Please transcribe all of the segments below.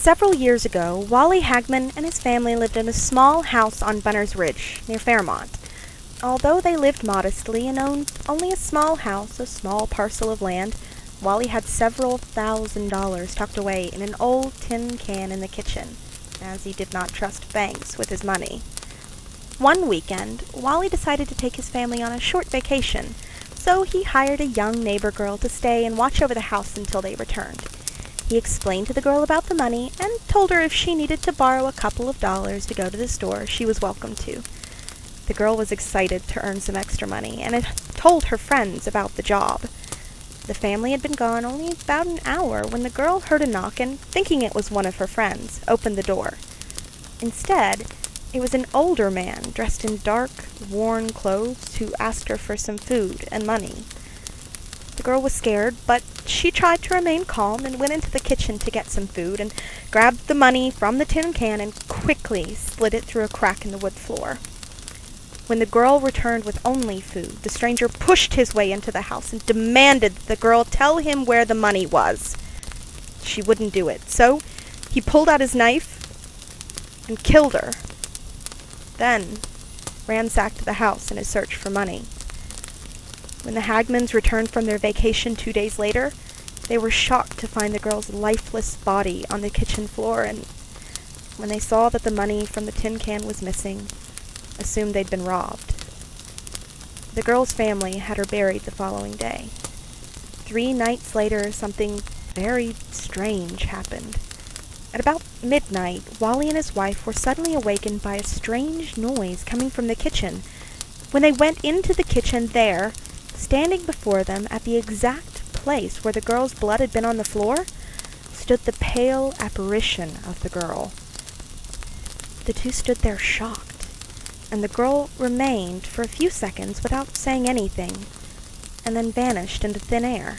Several years ago, Wally Hagman and his family lived in a small house on Bunner's Ridge, near Fairmont. Although they lived modestly and owned only a small house, a small parcel of land, Wally had several $1,000s tucked away in an old tin can in the kitchen, as he did not trust banks with his money. One weekend, Wally decided to take his family on a short vacation, so he hired a young neighbor girl to stay and watch over the house until they returned. He explained to the girl about the money and told her if she needed to borrow a couple of dollars to go to the store, she was welcome to. The girl was excited to earn some extra money and had told her friends about the job. The family had been gone only about an hour when the girl heard a knock and, thinking it was one of her friends, opened the door. Instead, it was an older man dressed in dark, worn clothes who asked her for some food and money. The girl was scared, but she tried to remain calm and went into the kitchen to get some food and grabbed the money from the tin can and quickly slid it through a crack in the wood floor. When the girl returned with only food, the stranger pushed his way into the house and demanded that the girl tell him where the money was. She wouldn't do it, so he pulled out his knife and killed her, then ransacked the house in his search for money. When the Hagmans returned from their vacation 2 days later, they were shocked to find the girl's lifeless body on the kitchen floor, and when they saw that the money from the tin can was missing, assumed they'd been robbed. The girl's family had her buried the following day. 3 nights later, something very strange happened. At about midnight, Wally and his wife were suddenly awakened by a strange noise coming from the kitchen. When they went into the kitchen, there, standing before them at the exact place where the girl's blood had been on the floor, stood the pale apparition of the girl. The two stood there shocked, and the girl remained for a few seconds without saying anything, and then vanished into thin air.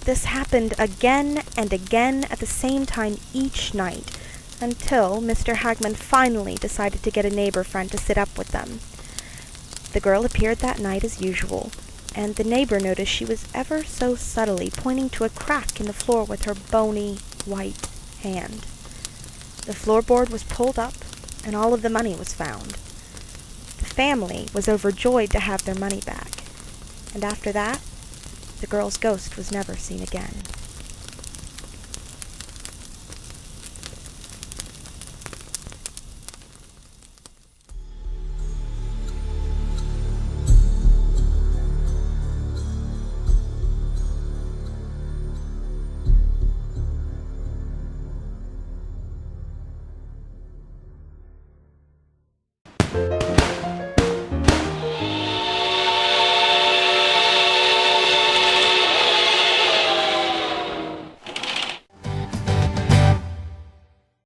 This happened again and again at the same time each night, until Mr. Hagman finally decided to get a neighbor friend to sit up with them. The girl appeared that night as usual, and the neighbor noticed she was ever so subtly pointing to a crack in the floor with her bony, white hand. The floorboard was pulled up, and all of the money was found. The family was overjoyed to have their money back, and after that, the girl's ghost was never seen again.